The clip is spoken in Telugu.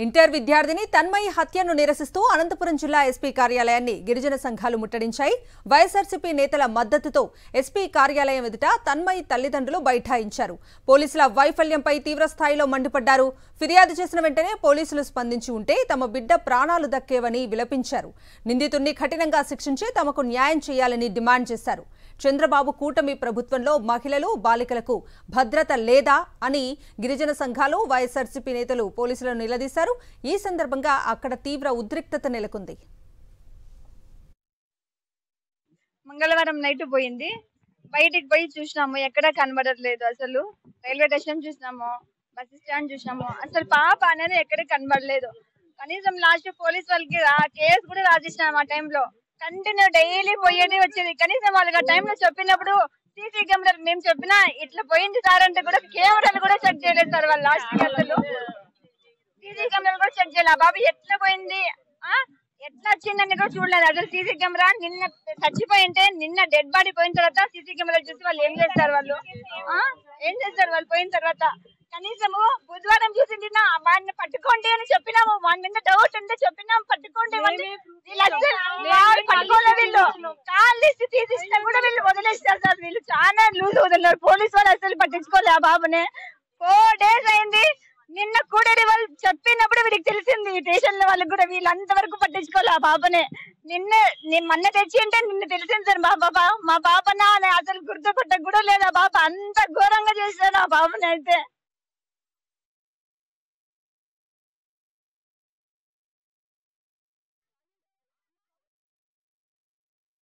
ఇంటర్ విద్యార్థిని తన్మయి హత్యను నిరసిస్తూ అనంతపురం జిల్లా ఎస్పీ కార్యాలయాన్ని గిరిజన సంఘాలు ముట్టడించాయి. వైఎస్ఆర్సీపీ నేతల మద్దతుతో ఎస్పీ కార్యాలయం ఎదుట తన్మయి తల్లిదండ్రులు బైఠాయించారు. పోలీసుల వైఫల్యంపై తీవ్రస్థాయిలో మండిపడ్డారు. ఫిర్యాదు చేసిన వెంటనే పోలీసులు స్పందించి ఉంటే తమ బిడ్డ ప్రాణాలు దక్కేవని విలపించారు. నిందితుడిని కఠినంగా శిక్షించి తమకు న్యాయం చేయాలని డిమాండ్ చేశారు. చంద్రబాబు కూటమి ప్రభుత్వంలో మహిళలు బాలికలకు భద్రత లేదా అని గిరిజన సంఘాలు వైఎస్ఆర్సీపీ నేతలు పోలీసులను నిలదీశారు. ఈ సందర్భంగా అక్కడ తీవ్ర ఉద్రిక్తత నెలకొంది. మంగళవారం నైట్ పోయింది. బయటికి పోయి చూసినాము, ఎక్కడా కనబడట్లేదు. అసలు రైల్వే స్టేషన్ చూసినాము, బస్ స్టాండ్ చూసినాము, అసలు పాప అనేది ఎక్కడ కనబడలేదు. కనీసం లాస్ట్ పోలీస్ వాళ్ళకి కేసు కూడా రాసిచ్చినాము. ఆ టైంలో కంటిన్యూ డైలీ పోయేది వచ్చేది. కనీసం వాళ్ళకి ఆ టైంలో చెప్పినప్పుడు సీసీ కెమెరాలు మేము చెప్పినా ఇట్లా పోయింది సార్ అంటే కూడా కెమెరాలు కూడా చెక్ చేయలేదు సార్. వాళ్ళు లాస్ట్ అసలు సీసీ కెమెరాలు కూడా చెక్ చేయాలి. ఆ బాబు ఎట్లా పోయింది, ఎట్లా వచ్చిందని కూడా చూడలేదు. అసలు సీసీ కెమెరా నిన్న చచ్చిపోయింటే నిన్న డెడ్ బాడీ పోయిన తర్వాత సీసీ కెమెరా చూసి వాళ్ళు ఏం చేస్తారు, వాళ్ళు పోయిన తర్వాత కనీసము బుధవారం చూసి వాడిని పట్టుకోండి అని చెప్పినాము. వాడి మీద డౌట్ ఉంటే చెప్పినాము, పట్టుకోండి. పట్టుకోలేదు, వీళ్ళు కాళ్ళు తీసినా కూడా వీళ్ళు వదిలేస్తారు సార్. వీళ్ళు చాలా లూజ్ వదిలేరు. పోలీసు వాళ్ళు అసలు పట్టించుకోలే ఆ బాబుని. 4 days అయింది. నిన్న కూడా వాళ్ళు చెప్పినప్పుడు వీళ్ళకి తెలిసింది, స్టేషన్ లో వాళ్ళకి కూడా. వీళ్ళు అంతవరకు పట్టించుకోలే ఆ బాబుని. మొన్న తెచ్చి అంటే నిన్న తెలిసింది సార్ మా బాబనా అసలు గుర్తుపట్ట కూడా లేదు. ఆ బాబు అంత ఘోరంగా చేశాడు ఆ బాబుని అయితే.